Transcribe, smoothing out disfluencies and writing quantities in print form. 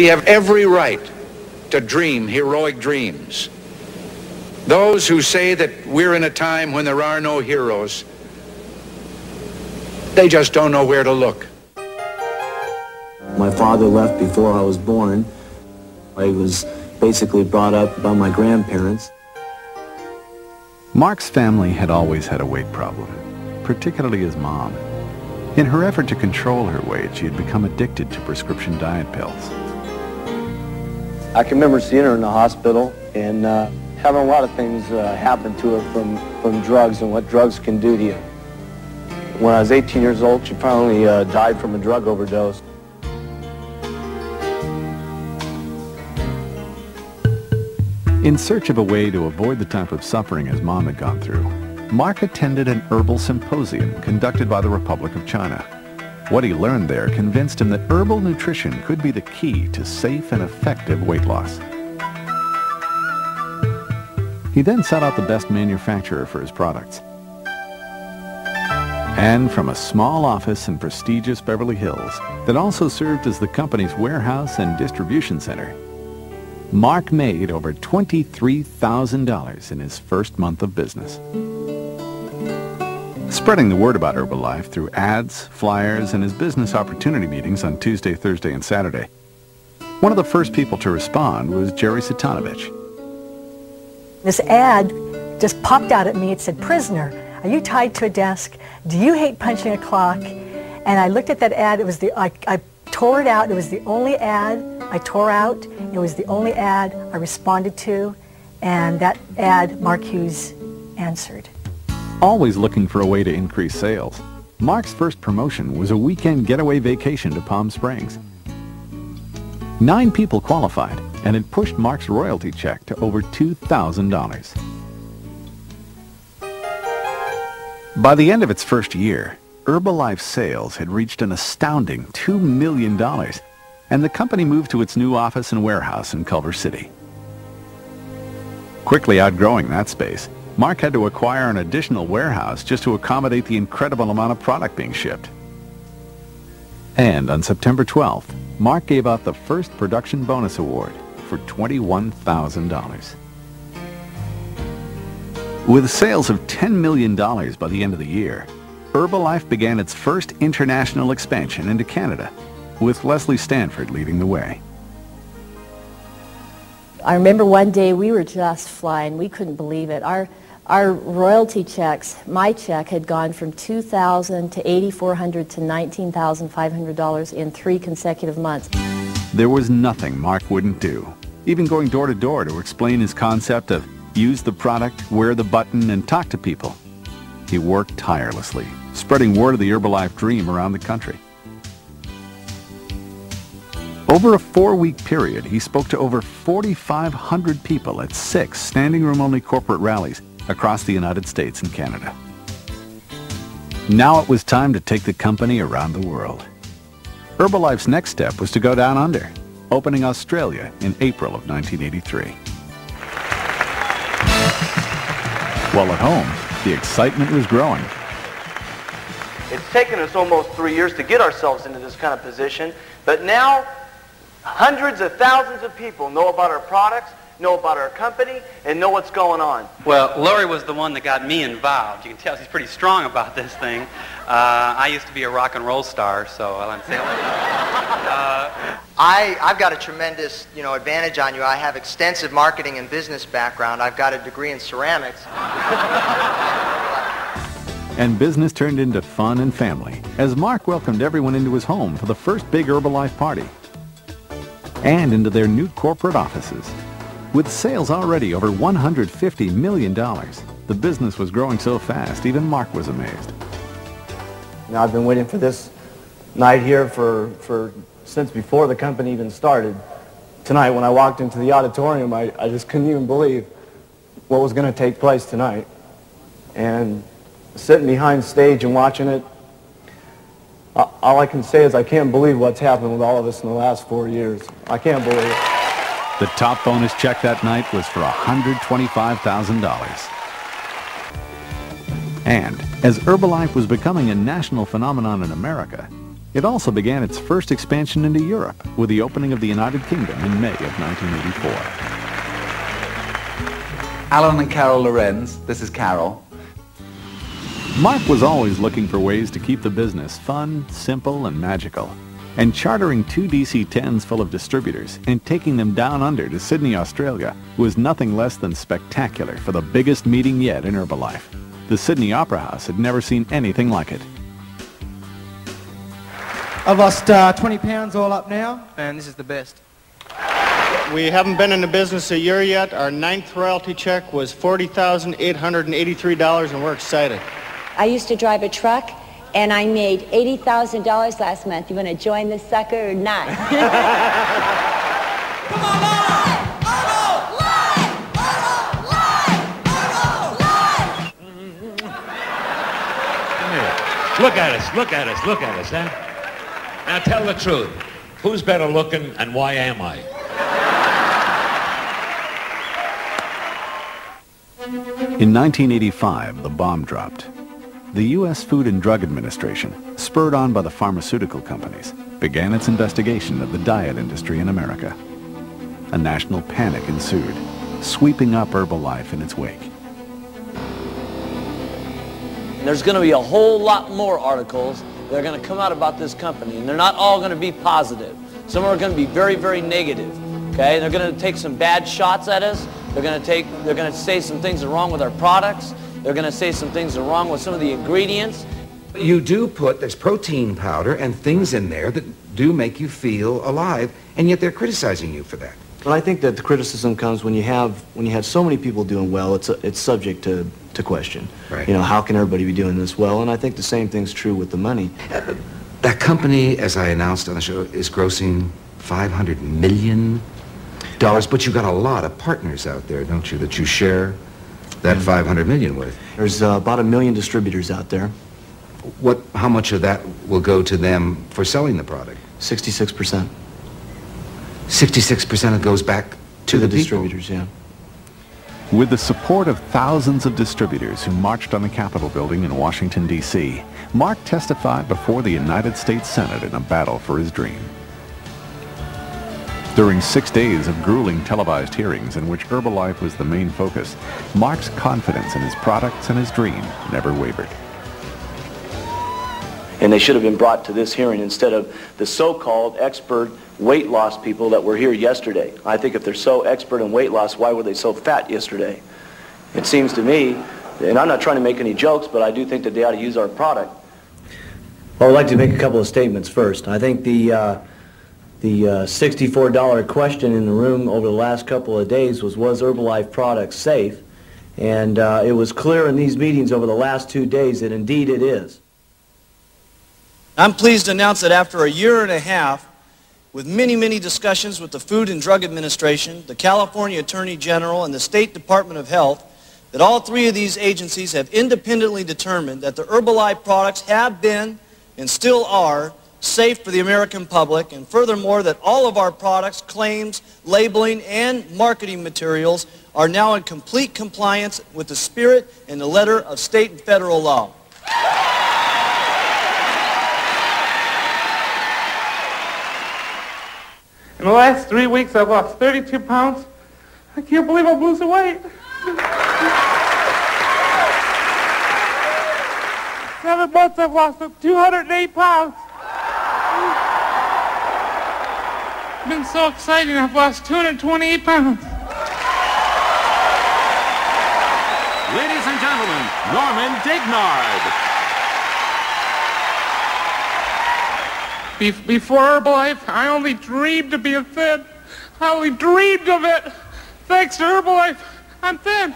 We have every right to dream heroic dreams. Those who say that we're in a time when there are no heroes, they just don't know where to look. My father left before I was born. I was basically brought up by my grandparents. Mark's family had always had a weight problem, particularly his mom. In her effort to control her weight, she had become addicted to prescription diet pills. I can remember seeing her in the hospital and having a lot of things happen to her from drugs and what drugs can do to you. When I was 18 years old, she finally died from a drug overdose. In search of a way to avoid the type of suffering his mom had gone through, Mark attended an herbal symposium conducted by the Republic of China. What he learned there convinced him that herbal nutrition could be the key to safe and effective weight loss. He then sought out the best manufacturer for his products. And from a small office in prestigious Beverly Hills that also served as the company's warehouse and distribution center, Mark made over $23,000 in his first month of business. Spreading the word about Herbalife through ads, flyers, and his business opportunity meetings on Tuesday, Thursday, and Saturday, one of the first people to respond was Jerry Satanovich. This ad just popped out at me. It said, "Prisoner, are you tied to a desk? Do you hate punching a clock?" And I looked at that ad. It was I tore it out. It was the only ad I tore out. It was the only ad I responded to, and that ad Mark Hughes answered. Always looking for a way to increase sales, Mark's first promotion was a weekend getaway vacation to Palm Springs. 9 people qualified, and it pushed Mark's royalty check to over $2,000. By the end of its first year, Herbalife sales had reached an astounding $2 million, and the company moved to its new office and warehouse in Culver City. Quickly outgrowing that space, Mark had to acquire an additional warehouse just to accommodate the incredible amount of product being shipped. And on September 12th, Mark gave out the first production bonus award for $21,000. With sales of $10 million by the end of the year, Herbalife began its first international expansion into Canada, with Leslie Stanford leading the way. I remember one day we were just flying. We couldn't believe it. Our royalty checks, my check had gone from $2,000 to $8,400 to $19,500 in 3 consecutive months. There was nothing Mark wouldn't do, even going door to door to explain his concept of use the product, wear the button, and talk to people. He worked tirelessly, spreading word of the Herbalife dream around the country. Over a 4-week period, he spoke to over 4,500 people at 6 standing-room-only corporate rallies across the United States and Canada. Now it was time to take the company around the world. Herbalife's next step was to go down under, opening Australia in April of 1983. While at home, the excitement was growing. It's taken us almost 3 years to get ourselves into this kind of position, but now hundreds of thousands of people know about our products, know about our company, and know what's going on. Well, Lori was the one that got me involved. You can tell she's pretty strong about this thing. I used to be a rock and roll star, so I'll say I've got a tremendous, advantage on you. I have extensive marketing and business background. I've got a degree in ceramics. And business turned into fun and family as Mark welcomed everyone into his home for the first big Herbalife party and into their new corporate offices. With sales already over $150 million, the business was growing so fast, even Mark was amazed. I've been waiting for this night here since before the company even started. Tonight, when I walked into the auditorium, I just couldn't even believe what was going to take place tonight. And sitting behind stage and watching it, all I can say is I can't believe what's happened with all of us in the last 4 years. I can't believe it. The top bonus check that night was for $125,000. And as Herbalife was becoming a national phenomenon in America, It also began its first expansion into Europe with the opening of the United Kingdom in May of 1984. Alan and Carol Lorenz, this is Carol. Mark was always looking for ways to keep the business fun, simple, and magical. And chartering 2 DC-10s full of distributors and taking them down under to Sydney, Australia was nothing less than spectacular for the biggest meeting yet in Herbalife. The Sydney Opera House had never seen anything like it. I've lost 20 pounds all up now, and this is the best. We haven't been in the business a year yet. Our 9th royalty check was $40,883, and we're excited. I used to drive a truck, and I made $80,000 last month. You want to join this sucker or not? Come on, live! Herbal! Live! Herbal! Live! Herbal! Live! Look at us, huh? Now tell the truth. Who's better looking and why am I? In 1985, the bomb dropped. The U.S. Food and Drug Administration, spurred on by the pharmaceutical companies, began its investigation of the diet industry in America. A national panic ensued, sweeping up Herbalife in its wake. There's going to be a whole lot more articles that are going to come out about this company, and they're not all going to be positive. Some are going to be very, very negative. Okay, they're going to take some bad shots at us. They're going to say some things are wrong with our products. They're going to say some things are wrong with some of the ingredients. You do put, there's protein powder and things in there that do make you feel alive, and yet they're criticizing you for that. Well, I think that the criticism comes when you have so many people doing well. It's subject to question. Right. You know, how can everybody be doing this well? And I think the same thing's true with the money. That company, as I announced on the show, is grossing $500 million. But you've got a lot of partners out there, don't you, that you share that $500 million with? There's about 1 million distributors out there. How much of that will go to them for selling the product? 66%. 66% of goes back to the distributors, yeah. With the support of thousands of distributors who marched on the Capitol building in Washington, D.C., Mark testified before the United States Senate in a battle for his dream. During 6 days of grueling televised hearings in which Herbalife was the main focus, Mark's confidence in his products and his dream never wavered. And they should have been brought to this hearing instead of the so-called expert weight loss people that were here yesterday. I think if they're so expert in weight loss, why were they so fat yesterday? It seems to me, and I'm not trying to make any jokes, but I do think that they ought to use our product. Well, I'd like to make a couple of statements first. I think the $64 question in the room over the last couple of days was Herbalife products safe? And it was clear in these meetings over the last 2 days that indeed it is. I'm pleased to announce that after 1.5 years, with many, many discussions with the Food and Drug Administration, the California Attorney General, and the State Department of Health, that all 3 of these agencies have independently determined that the Herbalife products have been and still are safe for the American public, and furthermore that all of our products, claims, labeling, and marketing materials are now in complete compliance with the spirit and the letter of state and federal law. In the last 3 weeks, I've lost 32 pounds. I can't believe I'm losing weight. 7 months, I've lost 208 pounds. It's been so exciting, I've lost 228 pounds. Ladies and gentlemen, Norman Dignard. Before Herbalife, I only dreamed of being thin. I only dreamed of it. Thanks to Herbalife, I'm thin.